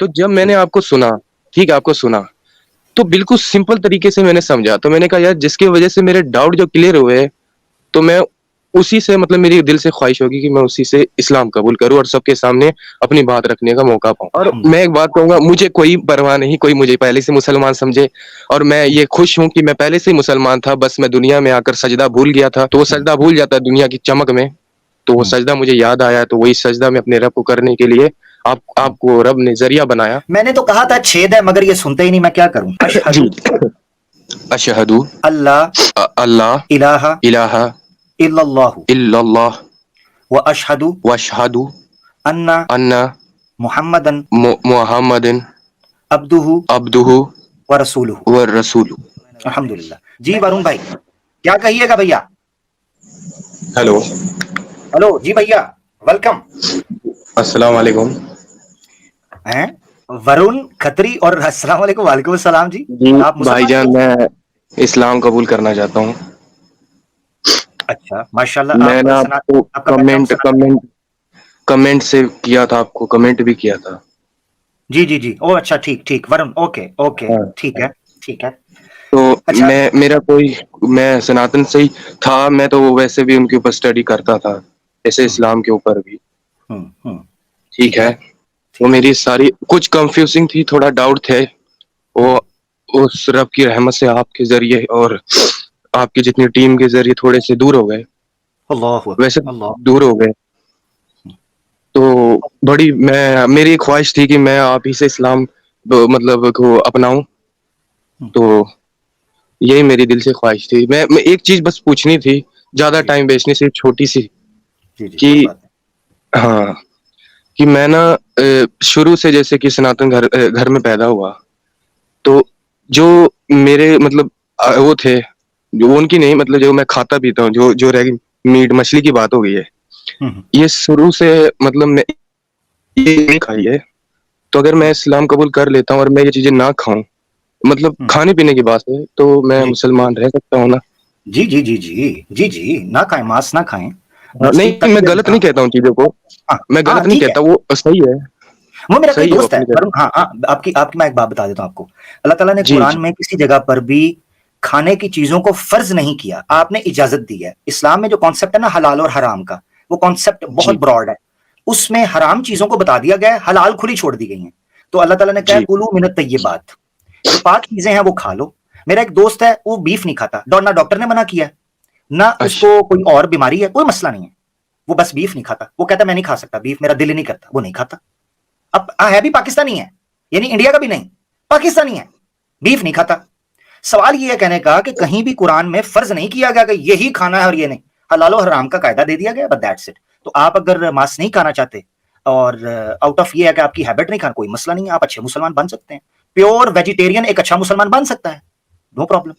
तो जब मैंने आपको सुना, ठीक है, आपको सुना, तो बिल्कुल सिंपल तरीके से मैंने समझा। तो मैंने कहा यार जिसकी वजह से मेरे डाउट जो क्लियर हुए, तो मैं उसी से मतलब मेरी दिल से ख्वाहिश होगी कि मैं उसी से इस्लाम कबूल करूँ और सबके सामने अपनी बात रखने का मौका पाऊँ। और अल्हम्दुलिल्लाह। मैं एक बात कहूँगा, मुझे कोई परवाह नहीं, कोई मुझे पहले से मुसलमान समझे, और मैं ये खुश हूँ कि मैं पहले से ही मुसलमान था, बस मैं दुनिया में आकर सजदा भूल गया था। तो वो हुँ, सजदा भूल जाता है दुनिया की चमक में, तो वो हुँ, सजदा मुझे याद आया, तो वही सजदा मैं अपने रब को करने के लिए हुँ। आपको रब ने ज़रिया बनाया। मैंने तो कहा था छेद है मगर ये सुनते ही नहीं, मैं क्या करूँ? जी। अशहदु अशहदु अल्ला अल्लाह इलाहा इलाहा इल्लल्लाहु इल्लल्लाह व अशहदु वअशहदु अन्ना अन्ना मुहम्मदन मुहम्मदिन अब्दुहु अब्दुहु व रसूलुहु। व रसूलु। अल्हम्दुलिल्लाह। जी वरुण भाई, क्या कहिएगा भैया? हेलो, हेलो जी भैया, वेलकम। अस्सलाम वालेकुम। हैं? वरुण खत्री और अस्सलाम वालेकुम, वालेकुम अस्सलाम जी। जी आप मुसलमान भाईजान, हैं? मैं इस्लाम कबूल करना चाहता हूँ। अच्छा, माशाल्लाह। आप मैंने सनातन, आपको आपका बैकग्राउंड कमेंट सनातन। कमेंट कमेंट से किया था, आपको कमेंट भी किया था। जी, जी, जी। ओह! अच्छा, ठीक, ठीक। वरुण, ओके, ओके, हाँ, ठीक है, ठीक है। तो अच्छा। मैं सनातन से ही था, मैं तो वैसे भी उनके ऊपर स्टडी करता था, ऐसे हुँ, इस्लाम के ऊपर भी। हुँ, ठीक ठीक है, है, वो ठीक है। मेरी सारी कुछ कंफ्यूजिंग थी, थोड़ा डाउट थे, हुँ, वो उस रब की रहमत से आपके ज़रिए और आपकी जितनी टीम के ज़रिए थोड़े से दूर हो गए, अल्लाहु वैसे अकबर, अल्लाह। दूर हो गए। हुँ, तो मेरी ख्वाहिश थी कि मैं आप ही से इस्लाम मतलब को अपनाऊँ, हुँ, तो यही मेरी दिल से ख्वाहिश थी। मैं एक चीज़ बस पूछनी थी, ज़्यादा जी, टाइम वेस्ट नहीं, सिर्फ़ छोटी-सी, जी, जी, कि कोई बात नहीं। हाँ, कि मैं ना शुरू से जैसे कि सनातन घर में पैदा हुआ, तो जो मेरे मतलब वो थे, जो उनकी नहीं, मतलब जो मैं खाता पीता हूँ, जो जो रह गई मीट मछली की बात हो गई है, हुँ, हुँ, ये शुरू से मतलब मैं ये नहीं खाई है। तो अगर मैं हुँ, इस्लाम कबूल कर लेता हूँ और मैं ये चीज़ें ना खाऊँ, मतलब हुँ, खाने-पीने की बात है, तो मैं जी। मुसलमान रह सकता हूँ ना? जी, जी, जी, जी। जी, जी, ना खाएँ, मांस ना खाएँ। हाँ, मछली नहीं, तक मैं के गलत हाँ, नहीं कहता हूँ चीज़ों को, हाँ, मैं हाँ, गलत नहीं ठीक है। कहता, वो वो मेरा कोई सही है वो दोस्त है अपनी जगह। वरुण। हाँ, हाँ, आपकी आपकी मैं एक बात बता देता हूँ आपको। अल्लाह ताला ने जी, कुरान जी, में किसी जगह पर भी खाने की चीज़ों को फ़र्ज़ नहीं किया, आपने इजाज़त दी है। इस्लाम में जो कॉन्सेप्ट है ना हलाल और हराम का, वो कॉन्सेप्ट बहुत जी, ब्रॉड है। उसमें हराम चीज़ों को बता दिया गया है, हलाल खुली छोड़ दी गई हैं। तो अल्लाह ताला ने कहा है जी, कुलू मिनत तय्यिबात, जो पाक चीज़ें हैं वो खा लो। मेरा एक दोस्त है, वो बीफ नहीं खाता, ना डॉक्टर ने मना किया है, ना अच्छा, उसको कोई और बीमारी है, कोई मसला नहीं है। वो बस बीफ नहीं खाता। वो कहता है मैं नहीं खा सकता बीफ, मेरा दिल ही नहीं करता, वो नहीं खाता। अब है भी पाकिस्तानी है, यानी इंडिया का भी नहीं, पाकिस्तानी है, बीफ नहीं खाता। सवाल ये है कहने का कि कहीं भी कुरान में फर्ज नहीं किया गया कि यही खाना है और ये नहीं, हलाल और हराम का कायदा दे दिया गया, बट दैट्स इट। तो आप अगर मांस नहीं खाना चाहते और आउट ऑफ ये है कि आपकी हैबिट नहीं खाना, कोई मसला नहीं है, आप अच्छे मुसलमान बन सकते हैं। प्योर वेजिटेरियन एक अच्छा मुसलमान बन सकता है, नो प्रॉब्लम।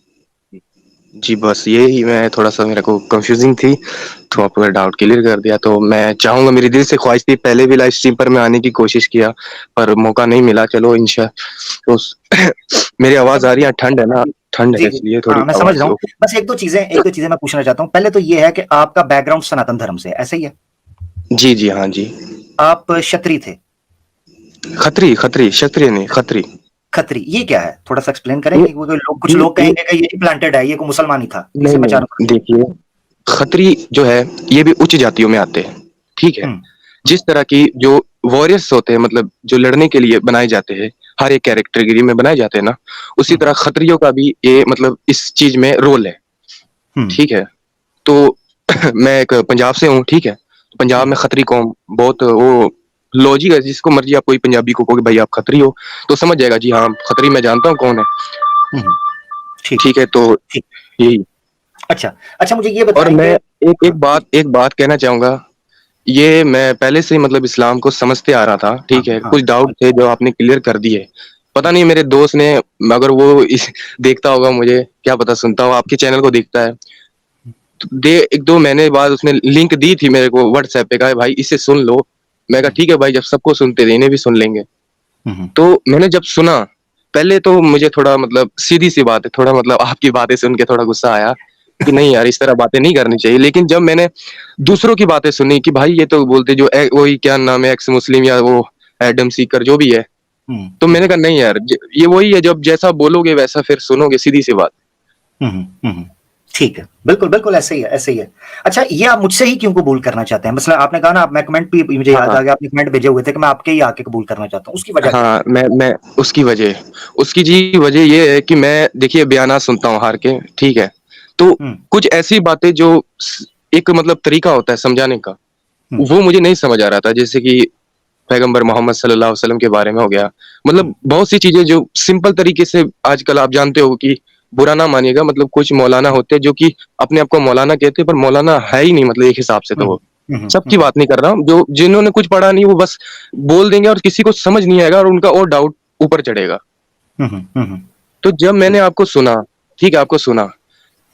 जी, बस यही मैं थोड़ा-सा मेरे को कन्फ्यूज़िंग थी, तो आपने डाउट क्लियर कर दिया। तो मैं चाहूँगा, मेरी दिल से ख्वाहिश थी, पहले भी लाइव स्ट्रीम पर मैं आने की कोशिश किया, पर मौका नहीं मिला। चलो तो मेरी आवाज़ आ रही है, ठंड है ना, ठंड जी, है जी। इसलिए थोड़ी हाँ, मैं समझ आवाज़ रहा हूँ। वो बस 1-2 चीज़ें मैं पूछना चाहता हूँ। पहले तो ये है कि आपका बैकग्राउंड सनातन धर्म से है, ऐसा ही है? जी, जी, हाँ जी। आप क्षत्रिय थे? क्षत्रिय नहीं, खत्री। खत्री, ये क्या है? थोड़ा-सा एक्सप्लेन ये करेंगे? वो जो लोग कुछ जी, लोग ये कहेंगे कि ये जी प्लांटेड है, ये कोई मुसलमान ही था, नहीं, इसे मैं नहीं, जानूँगा। देखिए, खत्री जो है, ये भी उच्च जातियों में आते हैं, ठीक है? हुँ, हुँ, जिस तरह की जो वॉरियर्स होते हैं, मतलब जो लड़ने के लिए बनाए जाते हैं, हर एक कैटेगरी में बनाए जाते हैं ना, उसी हुँ, तरह खत्रियों का भी ये मतलब इस चीज़ में रोल है, हुँ, ठीक है? तो मैं एक पंजाब से हूँ, ठीक है? पंजाब हुँ, में खत्री कौम बहुत वो लॉजिक है, जिसको मर्ज़ी आप कोई पंजाबी को कहो कि भाई आप खत्री हो, तो समझ जाएगा, जी हाँ, खत्री मैं जानता हूँ कौन है, हुँ, ठीक, ठीक है? तो ठीक। यही। अच्छा, अच्छा मुझे ये और बताएँ मैं कि एक हाँ, जी, एक बात कहना चाहूँगा, ये मैं पहले से ही मतलब इस्लाम को समझते आ रहा था, हाँ, ठीक है? हाँ, कुछ डाउट थे जो आपने क्लियर कर दिए। पता नहीं मेरे दोस्त ने, अगर वो इस देखता होगा मुझे, क्या पता सुनता हो, आपके चैनल को देखता है। तो 1-2 महीने बाद उसने लिंक दी थी मेरे को व्हाट्सएप पे, कहा भाई इसे सुन लो। मैं कहा हुँ, ठीक है भाई, जब सबको सुनते थे इन्हें भी सुन लेंगे। हुँ, हुँ, तो मैंने जब सुना, पहले तो मुझे थोड़ा मतलब सीधी-सी बात है, थोड़ा मतलब आपकी बातें सुन के थोड़ा गुस्सा आया कि नहीं यार, इस तरह बातें नहीं करनी चाहिए। लेकिन जब मैंने दूसरों की बातें सुनी कि भाई ये तो बोलते जो वही क्या नाम है, एक्स मुस्लिम या वो एडम सीकर जो भी है, तो मैंने कहा नहीं यार, ये वही है, जब जैसा बोलोगे वैसा फिर सुनोगे, सीधी सी बात। ठीक है, बिल्कुल बिल्कुल ऐसे ही है, ऐसे ही है। अच्छा, ये आप मुझसे ही क्यों कबूल करना चाहते हैं? मतलब आपने कहा ना, मैं कमेंट भी मुझे याद हाँ आ गया, आपने कमेंट भेजे हुए थे कि मैं आपके ही आके कबूल करना चाहता हूँ, उसकी वजह क्या है? हाँ, मैं उसकी जी वजह ये है कि मैं देखिए बयाना सुनता हूँ हार के, ठीक है, तो हम्म, कुछ ऐसी बातें जो एक मतलब तरीका होता है समझाने का, हम्म, वो मुझे नहीं समझ आ रहा था। जैसे कि पैगंबर मोहम्मद सल्लल्लाहु अलैहि वसल्लम के बारे में हो गया, मतलब बहुत सी चीजें जो सिंपल तरीके से आजकल आप जानते हो कि बुरा ना मानिएगा, मतलब कुछ मौलाना होते हैं जो कि अपने आप को मौलाना कहते हैं, पर मौलाना है ही नहीं, मतलब एक हिसाब से तो हम्म, वो सबकी बात नहीं कर रहा हूँ, जो जिन्होंने कुछ पढ़ा नहीं वो बस बोल देंगे और किसी को समझ नहीं आएगा और उनका और डाउट ऊपर चढ़ेगा। हम्म, तो जब मैंने आपको सुना, ठीक है, आपको सुना,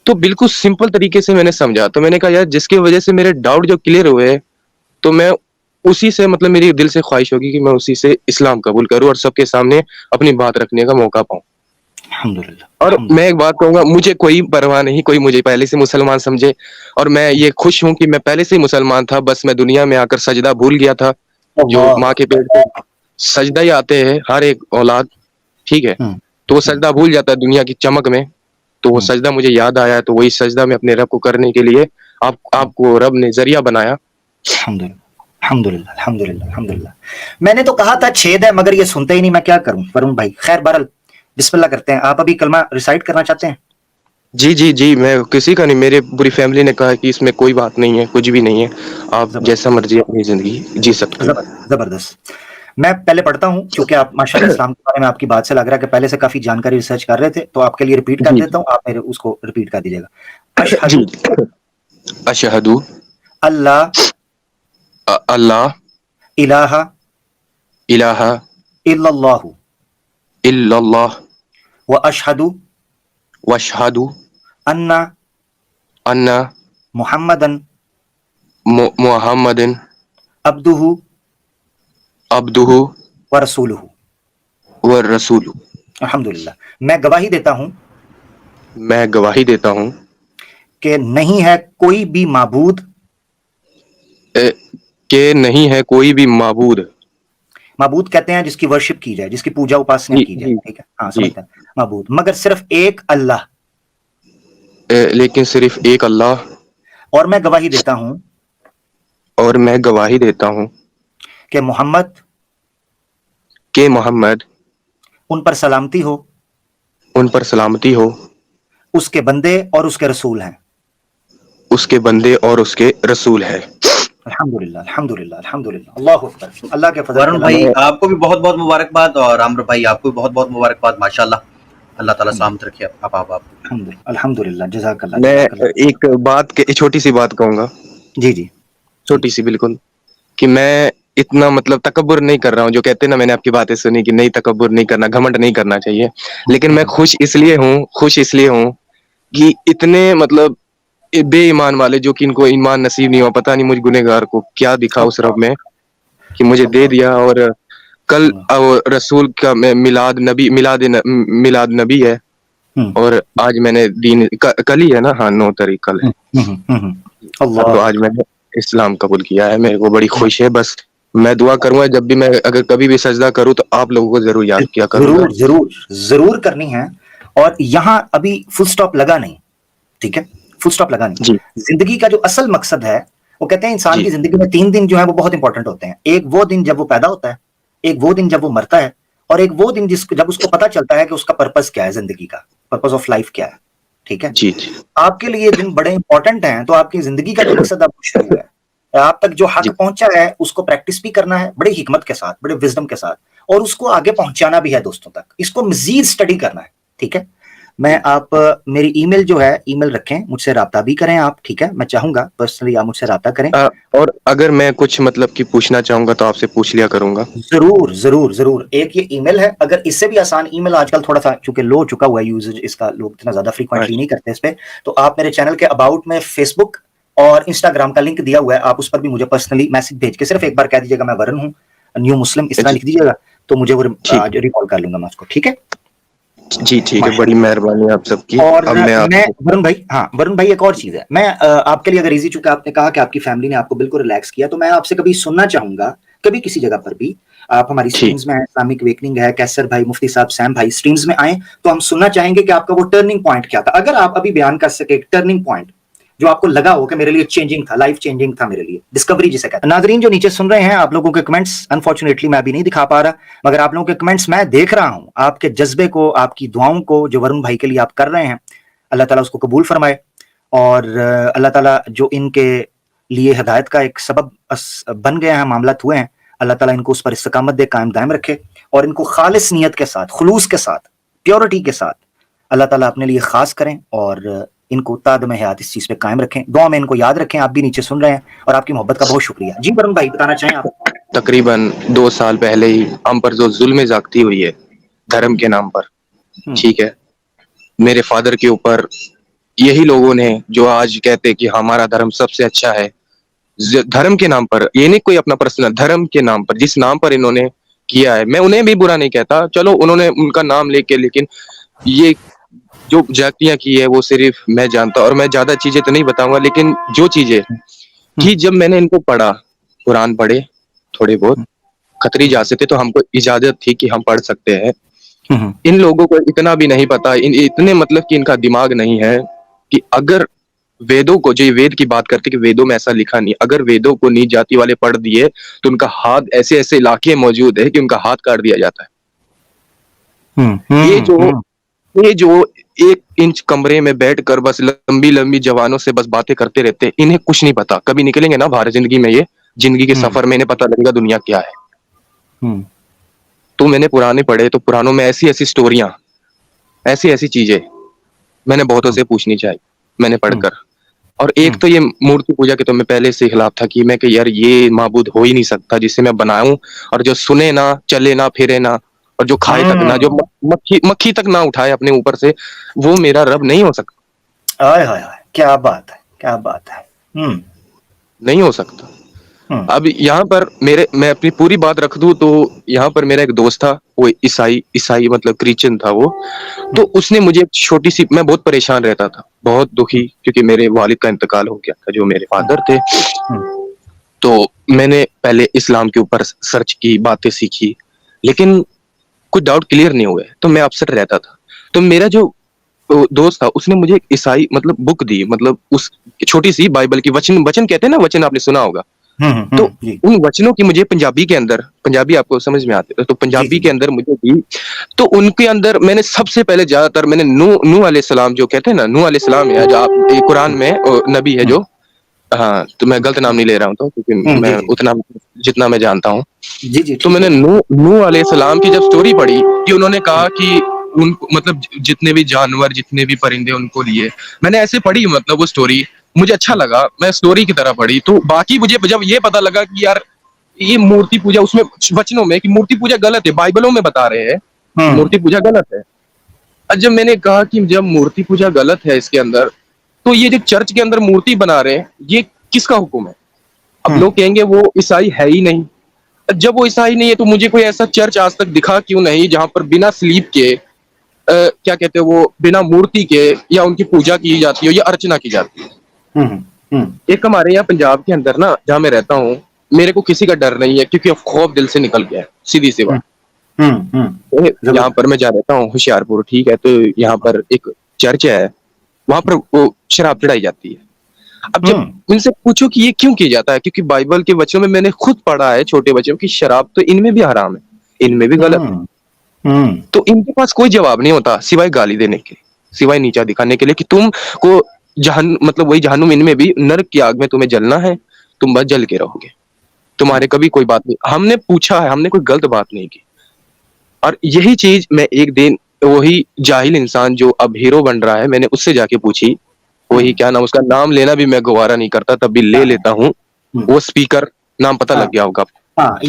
तो बिल्कुल सिंपल तरीके से मैंने समझा, तो मैंने कहा यार जिसकी वजह से मेरे डाउट जो क्लियर हुए, तो मैं उसी से, मतलब मेरी दिल से ख्वाहिश होगी कि मैं उसी से इस्लाम कबूल करूं और सबके सामने अपनी बात रखने का मौका पाऊं। अल्हम्दुलिल्लाह, और मैं अल्हम्दुलिल्लाह। एक बात कहूंगा, मुझे कोई परवाह नहीं, कोई मुझे पहले से मुसलमान समझे, और मैं ये खुश हूं कि मैं पहले से ही मुसलमान था, बस मैं दुनिया में आकर सजदा भूल गया था। जो अल्लाह माँ के पेट से सजदा ही आते हैं हर एक औलाद, ठीक है, हम्म, तो वो हम्म, सजदा भूल जाता है दुनिया की चमक में। तो वो हम्म, सजदा मुझे याद आया, तो वही सजदा मैं अपने रब को करने के लिए आपको रब ने जरिया बनाया। अल्हम्दुलिल्लाह, अल्हम्दुलिल्लाह, अल्हम्दुलिल्लाह, अल्हम्दुलिल्लाह। मैंने तो कहा था छेद है, मगर ये सुनते ही नहीं, मैं क्या करूं वरुण भाई? खैर बहरहाल, बिस्मिल्लाह करते हैं। आप अभी कलमा रिसाइट करना चाहते हैं? जी जी जी, मैं किसी का नहीं, मेरे पूरी फैमिली ने कहा कि इसमें कोई बात नहीं है, कुछ भी नहीं है, आप जैसा जबरदस्त, मर्जी अपनी जिंदगी जी सकते हो। जबरदस्त, जबरदस्त। मैं पहले पढ़ता हूं, क्योंकि आप माशाल्लाह इस्लाम के बारे में आपकी बात से लग रहा है कि पहले से काफी जानकारी रिसर्च कर रहे थे, तो आपके लिए रिपीट कर जी देता हूं, आप मेरे उसको रिपीट कर दीजिएगा। जी। अशहदु अशहदु अल्लाह अल्लाह इलाहा इलाहा इल्लल्लाहु इल्लल्लाह व अशहदु वशहदु अन्ना अन्ना मुहम्मदन मुहम्मदिन अब्दुहु अब्दुहु व रसूलुहु। व रसूलु। अल्हम्दुलिल्लाह। मैं गवाही देता हूं मैं गवाही देता हूँ कि नहीं है कोई भी माबूद, कि नहीं है कोई भी माबूद। माबूद कहते हैं जिसकी वर्शिप की जाए, जिसकी पूजा उपासना जी की जाए, जी ठीक है, हाँ जी। समझता है। माबूद मगर सिर्फ एक अल्लाह। लेकिन सिर्फ एक अल्लाह। और मैं गवाही देता हूं और मैं गवाही देता हूँ कि मोहम्मद, कि मोहम्मद, उन पर सलामती हो, उन पर सलामती हो, उसके बंदे और उसके रसूल हैं। उसके बंदे और उसके रसूल है। अल्हम्दुलिल्लाह, अल्हम्दुलिल्लाह, अल्हम्दुलिल्लाह, अल्लाहु अकबर। अल्लाह के फजल वरुण के भाई अलावा मैं आपको भी बहुत बहुत मुबारकबाद और आम्र भाई आपको भी बहुत बहुत मुबारकबाद। माशाल्लाह, अल्लाह ताला सलामत रखे आप। अल्हम्दुलिल्लाह, जज़ाकल्लाह, मैं जज़ाकल्लाह। एक बात के छोटी सी बात कहूंगा, जी, जी, जी। छोटी सी बिल्कुल, कि मैं इतना मतलब तकब्बुर नहीं कर रहा हूँ, जो कहते हैं ना, मैंने आपकी बातें सुनी कि नहीं तकब्बुर नहीं करना, घमंड नहीं करना चाहिए, लेकिन मैं खुश इसलिए हूँ कि इतने मतलब बेईमान वाले, जो कि इनको ईमान नसीब नहीं हुआ, पता नहीं मुझ गुनहगार को क्या दिखा उस अल्लाह, रब में कि मुझे दे अल्लाह, दिया। और कल अल्लाह। रसूल का मिलाद नबी है, हुँ, और आज मैंने कल ही है ना, हाँ 9 तारीख कल है, हुँ, हुँ। तो अल्लाह आज मैंने इस्लाम कबूल किया है, मेरे को बड़ी अकबर। खुश है। बस मैं दुआ करूंगा जब भी मैं अगर कभी भी सजदा करूं तो आप लोगों को जरूर याद किया करूंगा। जरूर, जरूर, जरूर करनी है। और यहां अभी फुल स्टॉप लगा नहीं, ठीक है? फुल स्टॉप लगा नहीं। जी जिंदगी का जो असल मकसद है, वो कहते हैं इंसान की जी जिंदगी में 3 दिन जो है वो बहुत इंपॉर्टेंट होते हैं। एक वो दिन जब वो पैदा होता है, एक वो दिन जब वो मरता है, और एक वो दिन जब उसको पता चलता है कि उसका पर्पस क्या है, जिंदगी का पर्पस ऑफ लाइफ क्या है, ठीक है? जी जी आपके लिए ये दिन बड़े इंपॉर्टेंट हैं, तो आपकी जिंदगी का जो मकसद अब शुरू है, आप तक जो हक जी पहुंचा है उसको प्रैक्टिस भी करना है बड़ी हिकमत के साथ, बड़े विजडम के साथ, और उसको आगे पहुंचाना भी है दोस्तों तक, इसको मजीद स्टडी करना है, ठीक है? मैं आप मेरी ईमेल जो है, ईमेल रखें, मुझसे राब्ता भी करें आप, ठीक है? मैं चाहूंगा पर्सनली आप मुझसे राब्ता करें। और अगर मैं कुछ मतलब कि पूछना चाहूंगा तो आपसे पूछ लिया करूंगा। जरूर, जरूर, जरूर। एक ये ईमेल है, अगर इससे भी आसान ईमेल आजकल थोड़ा सा चूंकि लो चुका हुआ है यूजेज इसका, लोग इतना ज्यादा फ्रीक्वेंटली नहीं करते इस पे, तो आप मेरे चैनल के अबाउट में फेसबुक और इंस्टाग्राम का लिंक दिया हुआ है, आप उस पर भी मुझे पर्सनली मैसेज भेज के सिर्फ एक बार कह दीजिएगा मैं वरुण हूँ, न्यू मुस्लिम, इस तरह जी लिख दीजिएगा, तो मुझे वो ठीक रिकॉल कर लूंगा मैं उसको, ठीक है? जी ठीक है, माशाल्लाह। बड़ी मेहरबानी आप सबकी। और अब मैं मैं आपको वरुण भाई, हाँ वरुण भाई, एक और चीज है, मैं आपके लिए अगर इजी, चूंकि आपने कहा कि आपकी फैमिली ने आपको बिल्कुल रिलैक्स किया, तो मैं आपसे कभी सुनना चाहूंगा, कभी किसी जगह पर भी आप हमारी ठीक स्ट्रीम्स में हैं, इस्लामिक वेकनिंग है, कैसर भाई, मुफ्ती साहब, सैम भाई स्ट्रीम्स में आए, तो हम सुनना चाहेंगे कि आपका वो टर्निंग पॉइंट क्या था, अगर आप अभी बयान कर सके टर्निंग पॉइंट जो आपको लगा हो कि मेरे लिए चेंजिंग था, लाइफ चेंजिंग था, मेरे लिए डिस्कवरी जिसे कहते हैं। नाजरीन जो नीचे सुन रहे हैं, आप लोगों के कमेंट्स अनफॉर्चुनेटली मैं अभी नहीं दिखा पा रहा, मगर आप लोगों के कमेंट्स मैं देख रहा हूं, आपके जज्बे को, आपकी दुआओं को जो वरुण भाई के लिए आप कर रहे हैं, अल्लाह ताला उसको कबूल फरमाए। और अल्लाह ताला जो इनके लिए हिदायत का एक सबब बन गए हैं, मामलात हुए हैं, अल्लाह ताला इनको उस पर इस्तकामत दे, कायम दायम रखे, और इनको खालिस नियत के साथ, खुलूस के साथ, प्योरिटी के साथ अल्लाह ताला अपने लिए खास करें, और इनको तादम हयात इस चीज पे कायम रखें। दुआ में इनको याद रखें। आप भी नीचे सुन रहे हैं, और आपकी मोहब्बत का बहुत शुक्रिया। जी वरुण भाई, बताना चाहें आप? तकरीबन 2 साल पहले ही हम पर जो जुल्म जागती हुई है धर्म के नाम पर, ठीक है, मेरे फादर के ऊपर यही लोगों ने जो आज कहते कि हमारा धर्म सबसे अच्छा है, धर्म के नाम पर, ये नहीं कोई अपना पर्सनल, धर्म के नाम पर जिस नाम पर इन्होंने किया है, मैं उन्हें भी बुरा नहीं कहता, चलो उन्होंने उनका नाम लेके, लेकिन ये जो जातियां की है वो सिर्फ मैं जानता, और मैं ज्यादा चीजें तो नहीं बताऊंगा, लेकिन जो चीजें कि जब मैंने इनको पढ़ा, कुरान पढ़े थोड़े बहुत, खतरी जा से थे तो हमको इजाजत थी कि हम पढ़ सकते हैं। इन लोगों को इतना भी नहीं पता, इतने मतलब कि इनका दिमाग नहीं है कि अगर वेदों को, जो ये वेद की बात करते कि वेदों में ऐसा लिखा नहीं, अगर वेदों को नीच जाति वाले पढ़ दिए तो उनका हाथ, ऐसे ऐसे इलाके मौजूद है कि उनका हाथ काट दिया जाता है। ये जो 1 इंच कमरे में बैठकर बस लंबी लंबी जवानों से बस बातें करते रहते हैं, इन्हें कुछ नहीं पता, कभी निकलेंगे ना बाहर जिंदगी में, ये जिंदगी के सफर में इन्हें पता लगेगा दुनिया क्या है। तो मैंने पुराने पढ़े, तो पुरानों में ऐसी ऐसी स्टोरियां, ऐसी ऐसी चीजें मैंने बहुतों से पूछनी चाहिए, मैंने पढ़कर। और एक तो ये मूर्ति पूजा के तो मैं पहले से खिलाफ था कि मैं कि यार ये माबूद हो ही नहीं सकता जिसे मैं बनाऊं, और जो सुने ना, चले ना, फिरे ना, और जो खाए तक ना, जो मक्खी मक्खी तक ना उठाए अपने ऊपर से, वो मेरा रब नहीं हो सकता। आय हाय हाय, क्या बात है, क्या बात है। नहीं हो सकता। अब यहाँ पर मैं अपनी पूरी बात रख दूं तो यहाँ पर मेरा एक दोस्त था, वो ईसाई मतलब क्रिश्चियन था वो, तो उसने मुझे छोटी सी, मैं बहुत परेशान रहता था, बहुत दुखी, क्योंकि मेरे वालिद का इंतकाल हो गया था जो मेरे फादर थे। तो मैंने पहले इस्लाम के ऊपर सर्च की, बातें सीखी, लेकिन कुछ डाउट क्लियर नहीं हुए, तो मैं अपसेट रहता था। तो मेरा जो दोस्त था उसने मुझे एक ईसाई मतलब बुक दी, मतलब उस छोटी सी बाइबल की वचन कहते हैं ना, वचन आपने सुना होगा, तो उन वचनों की मुझे पंजाबी के अंदर, पंजाबी आपको समझ में आते तो पंजाबी के अंदर मुझे दी। तो उनके अंदर मैंने सबसे पहले ज्यादातर मैंने नूह अलैहिस्सलाम, जो कहते हैं ना, नूह अलैहिस्सलाम है जो आप कुरान में नबी है जो, हाँ तो मैं गलत नाम नहीं ले रहा हूँ, तो क्योंकि मैं उतना जितना मैं जानता हूँ, तो मैंने नूह अलैहिस्सलाम की जब स्टोरी पढ़ी कि उन्होंने कहा कि उन मतलब जितने भी जानवर, जितने भी परिंदे, उनको लिए, मैंने ऐसे पढ़ी, मतलब वो स्टोरी मुझे अच्छा लगा, मैं स्टोरी की तरह पढ़ी। तो बाकी मुझे जब ये पता लगा कि यार ये मूर्ति पूजा, उसमें वचनों में कि मूर्ति पूजा गलत है, बाइबलों में बता रहे हैं मूर्ति पूजा गलत है। और जब मैंने कहा कि जब मूर्ति पूजा गलत है इसके अंदर, तो ये जो चर्च के अंदर मूर्ति बना रहे हैं, ये किसका हुक्म है? अब लोग कहेंगे वो ईसाई है ही नहीं। जब वो ईसाई नहीं है तो मुझे कोई ऐसा चर्च आज तक दिखा क्यों नहीं जहां पर बिना स्लीप के क्या कहते हैं वो, बिना मूर्ति के या उनकी पूजा की जाती हो या अर्चना की जाती है। एक हमारे यहाँ पंजाब के अंदर ना, जहाँ मैं रहता हूँ, मेरे को किसी का डर नहीं है, क्योंकि खौफ दिल से निकल गया है, सीधी सी बात। यहाँ पर मैं जा रहता हूँ होशियारपुर, ठीक है, तो यहाँ पर एक चर्च है, वहां पर वो शराब चढ़ाई जाती है। अब जब इनसे पूछो कि ये क्यों किया जाता है, क्योंकि बाइबल के वचनों में मैंने खुद पढ़ा है छोटे बच्चों की शराब तो इनमें भी हराम है, इनमें भी गलत है। तो इनके पास कोई जवाब नहीं होता सिवाय गाली देने के, सिवाय नीचा दिखाने के लिए कि तुम को मतलब वही जहन्नुम, इनमें भी नरक की आग में तुम्हें जलना है, तुम बस जल के रहोगे, तुम्हारे कभी कोई बात नहीं। हमने पूछा है, हमने कोई गलत बात नहीं की। और यही चीज मैं एक दिन, वही जाहिल इंसान जो अब हीरो बन रहा है, मैंने उससे जाके पूछी, वही क्या नाम, उसका नाम लेना भी मैं गवारा नहीं करता, तब भी ले लेता हूँ, वो स्पीकर, नाम पता लग गया होगा,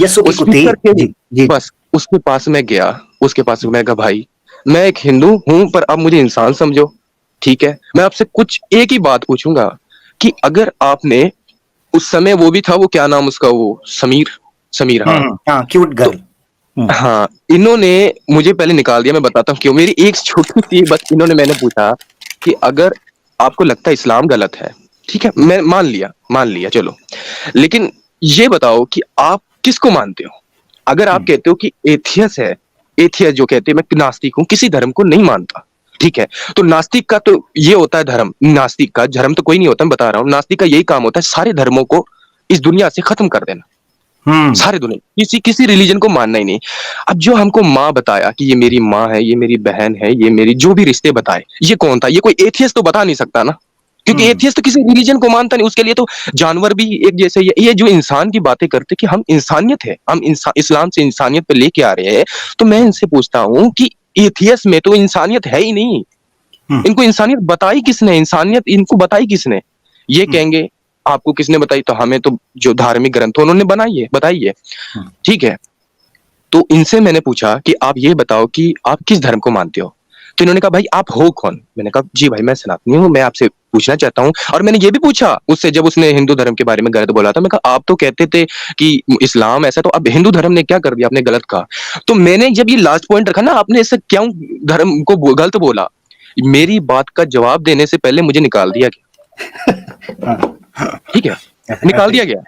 स्पीकर के बस उसके पास मैं गया, उसके पास मैं कहा भाई मैं एक हिंदू हूं, पर अब मुझे इंसान समझो, ठीक है, मैं आपसे कुछ एक ही बात पूछूंगा कि अगर आपने उस समय, वो भी था, वो क्या नाम उसका, वो समीर, हाँ क्यूट गर्ल, हाँ, इन्होंने मुझे पहले निकाल दिया, मैं बताता हूँ क्यों। मेरी एक छोटी सी बस इन्होंने मैंने पूछा कि अगर आपको लगता है इस्लाम गलत है, ठीक है, मैं मान लिया चलो, लेकिन ये बताओ कि आप किसको मानते हो? अगर आप कहते हो कि एथियस है, एथियस जो कहते हैं मैं नास्तिक हूँ, किसी धर्म को नहीं मानता, ठीक है, तो नास्तिक का तो ये होता है धर्म, नास्तिक का धर्म तो कोई नहीं होता, मैं बता रहा हूँ, नास्तिक का यही काम होता है सारे धर्मों को इस दुनिया से खत्म कर देना, सारे दुनिया, किसी किसी रिलीजन को मानना ही नहीं। अब जो हमको माँ बताया कि ये मेरी माँ है, ये मेरी बहन है, ये मेरी जो भी रिश्ते बताए, ये कौन था? ये कोई एथियस तो बता नहीं सकता ना, क्योंकि एथियस तो किसी रिलीजन को मानता नहीं, उसके लिए तो जानवर भी एक जैसे ये जो इंसान की बातें करते कि हम इंसानियत है, हम इस्लाम से इंसानियत पे लेके आ रहे हैं, तो मैं इनसे पूछता हूँ कि एथियस में तो इंसानियत है ही नहीं, इनको इंसानियत बताई किसने? इंसानियत इनको बताई किसने? ये कहेंगे आपको किसने बताई? तो हमें तो जो धार्मिक ग्रंथ उन्होंने बताई है, ठीक है। तो इनसे मैंने पूछा कि आप ये बताओ कि आप किस धर्म को मानते हो? तो इन्होंने कहा भाई आप हो कौन? मैंने कहा जी भाई मैं सनातनी हूँ, मैं आपसे पूछना चाहता हूँ। और मैंने ये भी पूछा उससे, जब उसने हिंदू धर्म के बारे में गलत बोला था, मैं कहा आप तो कहते थे कि इस्लाम ऐसा, तो अब हिंदू धर्म ने क्या कर दिया? आपने गलत कहा। तो मैंने जब ये लास्ट पॉइंट रखा ना, आपने ऐसा क्यों धर्म को गलत बोला? मेरी बात का जवाब देने से पहले मुझे निकाल दिया गया, ठीक है, निकाल दिया गया।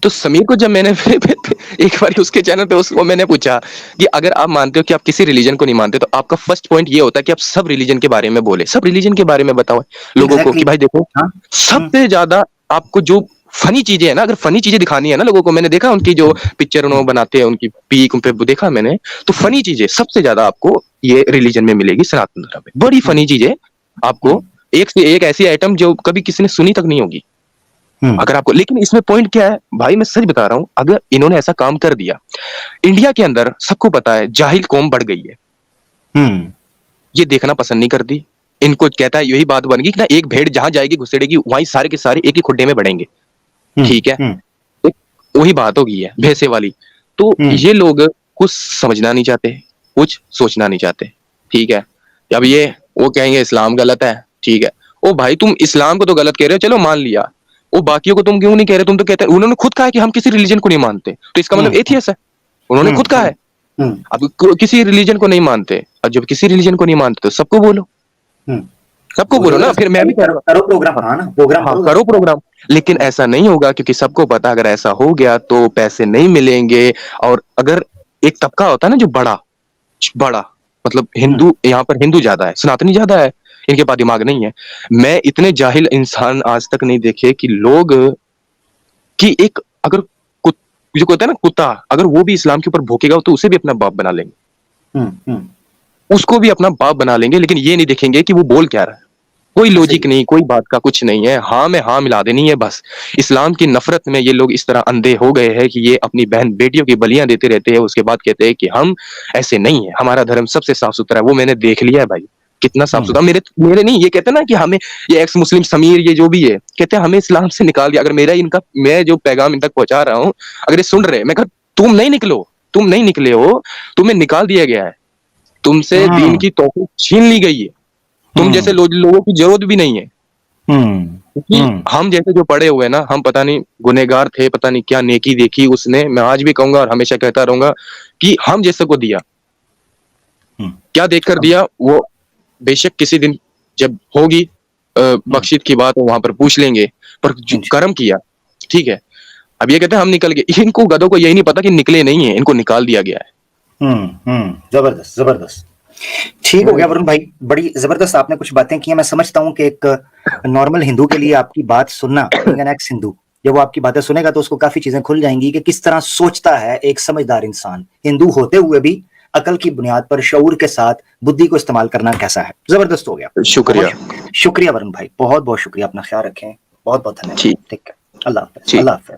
तो समीर को जब मैंने एक बार उसके चैनल पे उसको मैंने पूछा कि अगर आप मानते हो कि आप किसी रिलीजन को नहीं मानते, तो आपका फर्स्ट पॉइंट ये होता है कि आप सब रिलीजन के बारे में बोले, सब रिलीजन के बारे में बताओ लोगों को कि भाई देखो सबसे ज्यादा आपको जो फनी चीजें है ना, अगर फनी चीजें दिखानी है ना लोगों को, मैंने देखा उनकी जो पिक्चर उन्होंने बनाते हैं, उनकी पीक पे देखा मैंने, तो फनी चीजें सबसे ज्यादा आपको ये रिलीजन में मिलेगी, सनातन धर्म में बड़ी फनी चीजें आपको, एक से एक ऐसी आइटम जो कभी किसी ने सुनी तक नहीं होगी अगर आपको। लेकिन इसमें पॉइंट क्या है भाई, मैं सच बता रहा हूं, अगर इन्होंने ऐसा काम कर दिया, इंडिया के अंदर सबको पता है जाहिल कौम बढ़ गई है, ये देखना पसंद नहीं करती, इनको कहता है यही बात बन गई कि ना एक भेड़ जहां जाएगी घुसेड़ेगी वहीं सारे के सारे एक ही खुड्डे में बढ़ेंगे, ठीक है, एक वही बात हो गई है भैंसे वाली। तो ये लोग कुछ समझना नहीं चाहते, कुछ सोचना नहीं चाहते, ठीक है। अब ये वो कहेंगे इस्लाम गलत है, ठीक है, ओ भाई तुम इस्लाम को तो गलत कह रहे हो, चलो मान लिया, वो बाकियों को तुम क्यों नहीं कह रहे? तुम तो कहते हैं, उन्होंने खुद कहा है कि हम किसी रिलीजन को नहीं मानते, तो इसका मतलब एथियस है, उन्होंने खुद कहा है। अब किसी रिलीजन को नहीं मानते, और जब किसी रिलीजन को नहीं मानते तो सबको बोलो, सबको बोलो ना, फिर मैं भी करो प्रोग्राम, करो प्रोग्राम। लेकिन ऐसा नहीं होगा, क्योंकि सबको पता अगर ऐसा हो गया तो पैसे नहीं मिलेंगे। और अगर एक तबका होता है ना जो बड़ा बड़ा मतलब हिंदू, यहाँ पर हिंदू ज्यादा है, सनातनी ज्यादा है, इनके पास दिमाग नहीं है। मैं इतने जाहिल इंसान आज तक नहीं देखे कि लोग कि एक अगर जो होता है ना कुत्ता, अगर वो भी इस्लाम के ऊपर भौंकेगा तो उसे भी अपना बाप बना लेंगे, उसको भी अपना बाप बना लेंगे, लेकिन ये नहीं देखेंगे कि वो बोल क्या रहा है। कोई लॉजिक नहीं, कोई बात का कुछ नहीं है, हाँ में हाँ मिला देनी है बस। इस्लाम की नफरत में ये लोग इस तरह अंधे हो गए हैं कि ये अपनी बहन बेटियों की बलियां देते रहते हैं, उसके बाद कहते हैं कि हम ऐसे नहीं है, हमारा धर्म सबसे साफ सुथरा है। वो मैंने देख लिया है भाई, कितना साफ सुथरा। मेरे नहीं, ये कहते हैं ना कि हमें, ये एक्स मुस्लिम समीर ये जो भी है, कहते हैं हमें इस्लाम से निकाल दिया। अगर मेरा इनका, मैं जो पैगाम इन तक पहुंचा रहा हूँ, अगर ये सुन रहे, मैं कहा तुम नहीं निकलो, तुम नहीं निकले हो, तुम्हें निकाल दिया गया है, तुमसे दीन की तौफीक छीन ली गई है, तुम जैसे लोगों की जरूरत भी नहीं है। क्योंकि हम जैसे जो पड़े हुए ना, हम पता नहीं गुनहगार थे, पता नहीं क्या नेकी देखी उसने, मैं आज भी कहूंगा और हमेशा कहता रहूंगा कि हम जैसे को दिया, क्या देखकर दिया वो बेशक किसी दिन जब होगी बख्शिश की बात, वहां पर पूछ लेंगे, पर जो कर्म किया, ठीक है। अब ये कहते हैं हम निकल गए, इनको गधों को यही नहीं पता कि निकले नहीं है, इनको निकाल दिया गया है। जबरदस्त जबरदस्त, ठीक हो गया वरुण भाई, बड़ी जबरदस्त आपने कुछ बातें की हैं। मैं समझता हूं कि एक नॉर्मल हिंदू के लिए आपकी बात सुनना, एक्स हिंदू, जब वो आपकी बातें सुनेगा तो उसको काफी चीजें खुल जाएंगी कि किस तरह सोचता है एक समझदार इंसान, हिंदू होते हुए भी अकल की बुनियाद पर शऊर के साथ बुद्धि को इस्तेमाल करना कैसा है। जबरदस्त हो गया, शुक्रिया, शुक्रिया वरुण भाई, बहुत बहुत शुक्रिया, अपना ख्याल रखें, बहुत बहुत धन्यवाद, ठीक है, अल्लाह हाफ़िज़, अल्लाह हाफ़िज़।